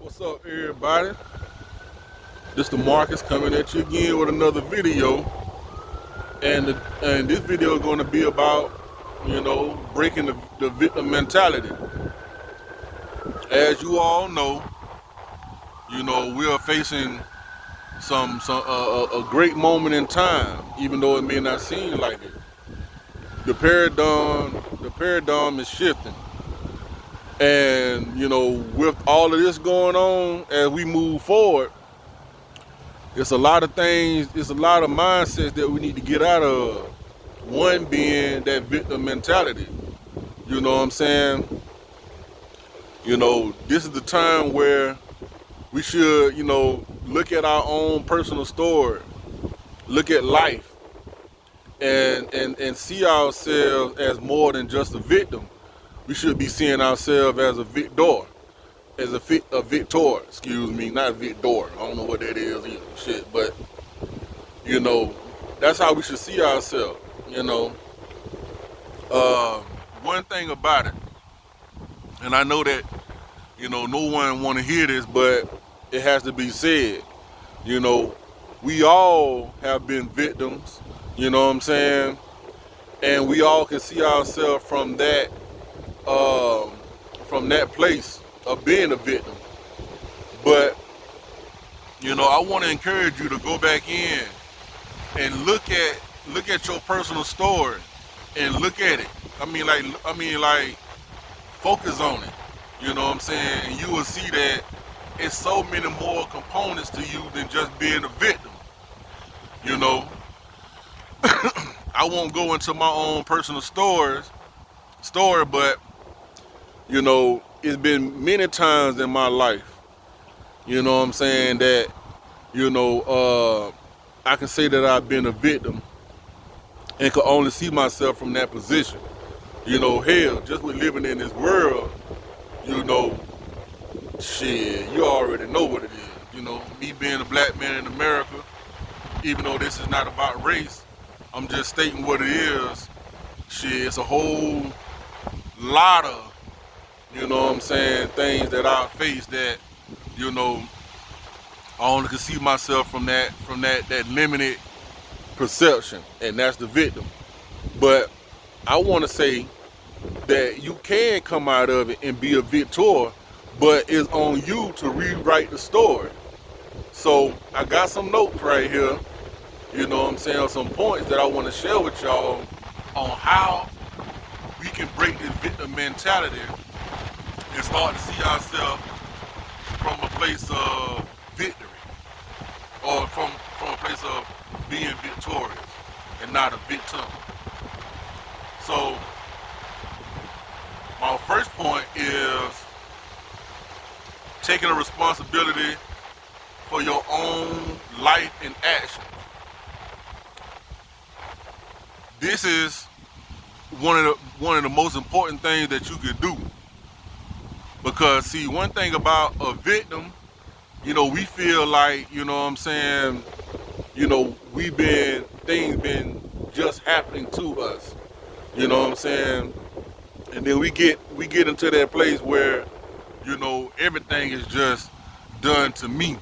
What's up, everybody? This the Marcus coming at you again with another video, and this video is going to be about, breaking the victim mentality. As you all know, we are facing a great moment in time, even though it may not seem like it. The paradigm is shifting, and with all of this going on as we move forward. It's a lot of things, it's a lot of mindsets that we need to get out of. One being that victim mentality. You know what I'm saying? This is the time where we should, look at our own personal story, look at life, and see ourselves as more than just a victim. We should be seeing ourselves as a victor, a victor, excuse me, not victor. I don't know what that is either, shit, but that's how we should see ourselves. One thing about it, and I know that no one want to hear this, but it has to be said. We all have been victims. You know what I'm saying? And we all can see ourselves from that place of being a victim. But I want to encourage you to go back in and look at your personal story and look at it. I mean, like, focus on it. You know what I'm saying? And you will see that it's so many more components to you than just being a victim. I won't go into my own personal story, but it's been many times in my life, what I'm saying, that, I can say that I've been a victim and could only see myself from that position. Hell, just with living in this world, shit, you already know what it is. Me being a black man in America, even though this is not about race, I'm just stating what it is. Shit, it's a whole lot of, things that I face that, I only can see myself from that limited perception, and that's the victim. But I want to say that you can come out of it and be a victor, but it's on you to rewrite the story. So I got some notes right here, some points that I want to share with y'all on how we can break this victim mentality and start to see ourselves from a place of victory, or from a place of being victorious and not a victim. So my first point is taking a responsibility for your own life and actions. This is one of the most important things that you can do, because see, one thing about a victim, we feel like, things been just happening to us, and then we get into that place where everything is just done to me,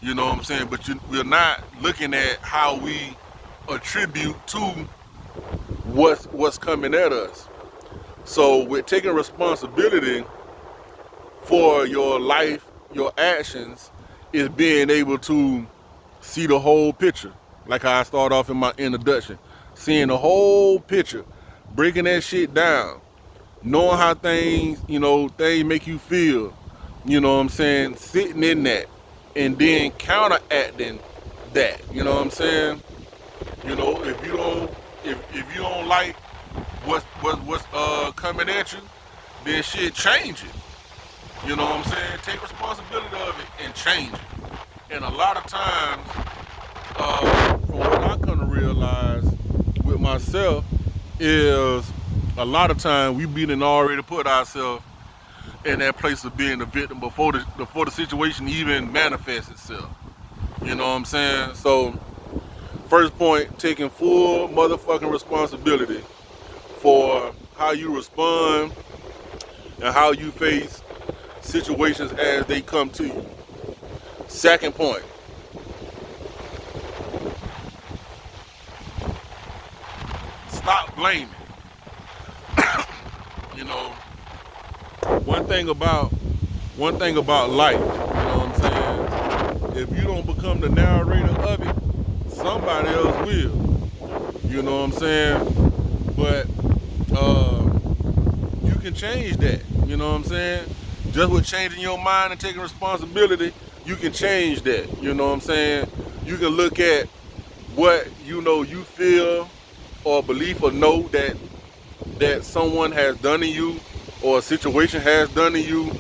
but we're not looking at how we attribute to what's coming at us. So with taking responsibility for your life, your actions, is being able to see the whole picture. Like how I start off in my introduction, seeing the whole picture, breaking that shit down, knowing how things make you feel, sitting in that, and then counteracting that, if you don't like what's coming at you, then shit, change it. Take responsibility of it and change it. And a lot of times, from what I come to realize with myself, is a lot of times we done already put ourselves in that place of being a victim before the situation even manifests itself. So first point, taking full motherfucking responsibility for how you respond and how you face situations as they come to you. Second point, stop blaming. You know, one thing about life, you know what I'm saying? If you don't become the narrator of it, somebody else will. You know what I'm saying? But you can change that. You know what I'm saying? Just with changing your mind and taking responsibility, you can change that. You know what I'm saying? You can look at what you feel or believe or know that someone has done to you or a situation has done to you,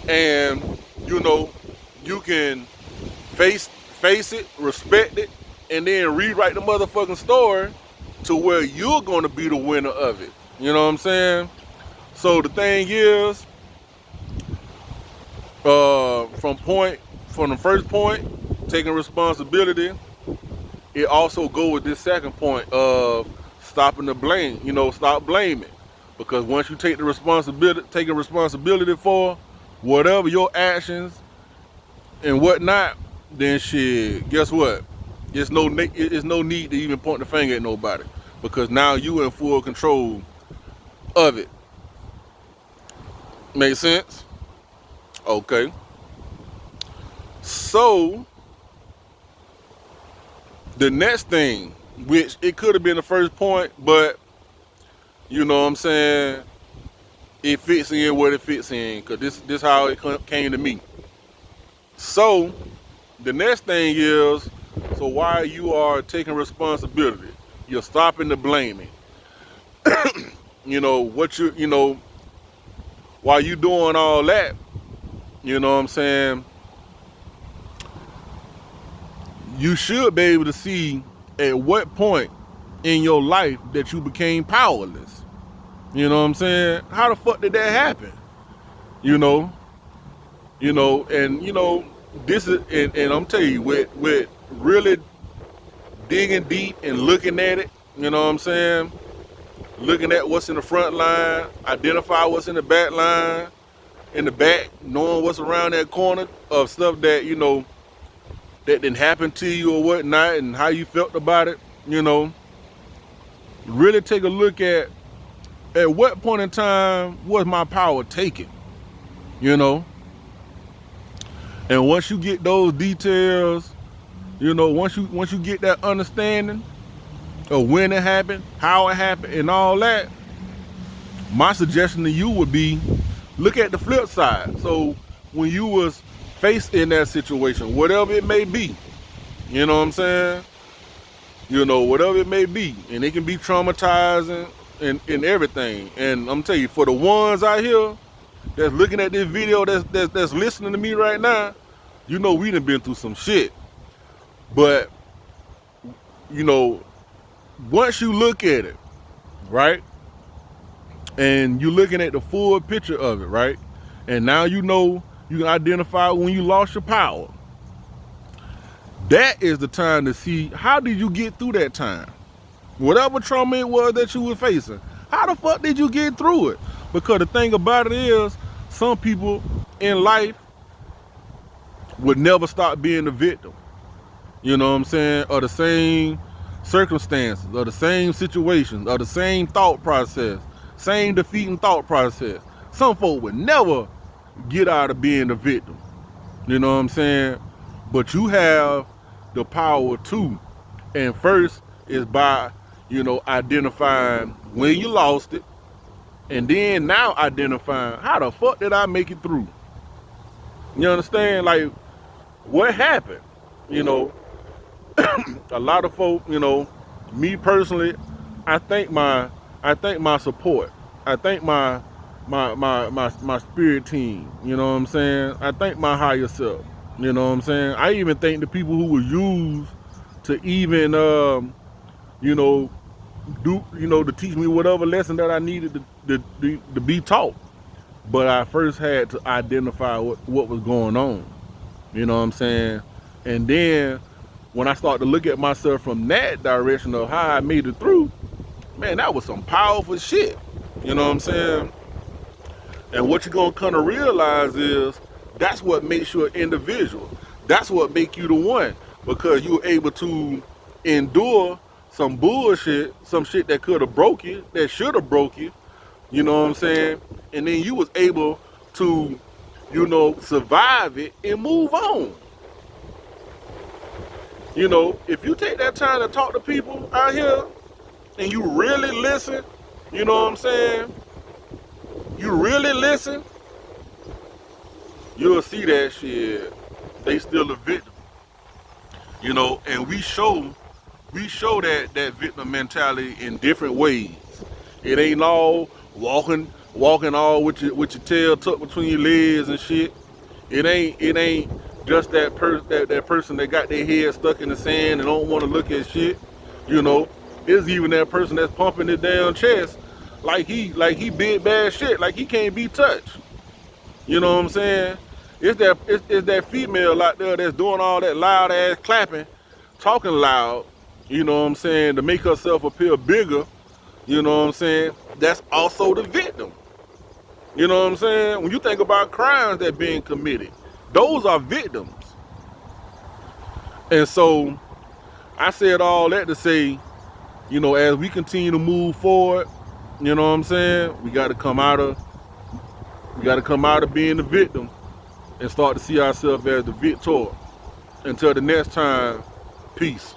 and you can face it, respect it, and then rewrite the motherfucking story to where you're going to be the winner of it. You know what I'm saying? So the thing is, from the first point, taking responsibility, it also goes with this second point of stopping the blame. Stop blaming, because once you take the taking responsibility for whatever your actions and whatnot, then shit, guess what? It's no need to even point the finger at nobody, because now you in full control of it. Make sense? Okay. So the next thing, which it could have been the first point, but you know what I'm saying, it fits in what it fits in, because this how it came to me. So the next thing is, so while you are taking responsibility, you're stopping the blaming. While you doing all that, you know what I'm saying, you should be able to see at what point in your life that you became powerless. You know what I'm saying? How the fuck did that happen? This is, and I'm telling you, with really digging deep and looking at it, you know what I'm saying? Looking at what's in the front line, identify what's in the back line, in the back, knowing what's around that corner of stuff that, that didn't happen to you or whatnot, and how you felt about it, really take a look at what point in time was my power taken, and once you get those details, once you get that understanding of when it happened, how it happened, and all that, my suggestion to you would be, look at the flip side. So when you was faced in that situation, whatever it may be, you know what I'm saying? Whatever it may be, and it can be traumatizing and everything. And I'm telling you, for the ones out here that's looking at this video, that's listening to me right now, we done been through some shit. But once you look at it, right, and you're looking at the full picture of it, right, and now you can identify when you lost your power. That is the time to see, how did you get through that time? Whatever trauma it was that you were facing, how the fuck did you get through it? Because the thing about it is, some people in life would never stop being the victim. You know what I'm saying? Or the same circumstances, or the same situations, or the same thought process, same defeating thought process. Some folk would never get out of being the victim. You know what I'm saying? But you have the power too. And first is by, identifying when you lost it, and then now identifying, how the fuck did I make it through? You understand? Like, what happened? A lot of folk, me personally, I thank my support. I thank my spirit team. You know what I'm saying? I thank my higher self. You know what I'm saying? I even thank the people who were used to even to teach me whatever lesson that I needed to be taught. But I first had to identify what was going on. You know what I'm saying? And then when I started to look at myself from that direction of how I made it through, man, that was some powerful shit. You know what I'm saying? And what you're gonna kind of realize is that's what makes you an individual. That's what makes you the one, because you're able to endure some bullshit, some shit that could have broke you, that should have broke you. You know what I'm saying? And then you was able to, you know, survive it and move on. You know, if you take that time to talk to people out here and you really listen, you know what I'm saying? You really listen, you'll see that shit. They still a victim. You know, and we show that victim mentality in different ways. It ain't all walking all with your tail tucked between your legs and shit. It ain't just that person that got their head stuck in the sand and don't want to look at shit. You know, it's even that person that's pumping his damn chest like he big bad shit, like he can't be touched. You know what I'm saying? It's that female out there that's doing all that loud ass clapping, talking loud, you know what I'm saying, to make herself appear bigger, you know what I'm saying? That's also the victim. You know what I'm saying? When you think about crimes that being committed, those are victims. And so I said all that to say, you know, as we continue to move forward, you know what I'm saying, we gotta come out of being the victim and start to see ourselves as the victor. Until the next time, peace.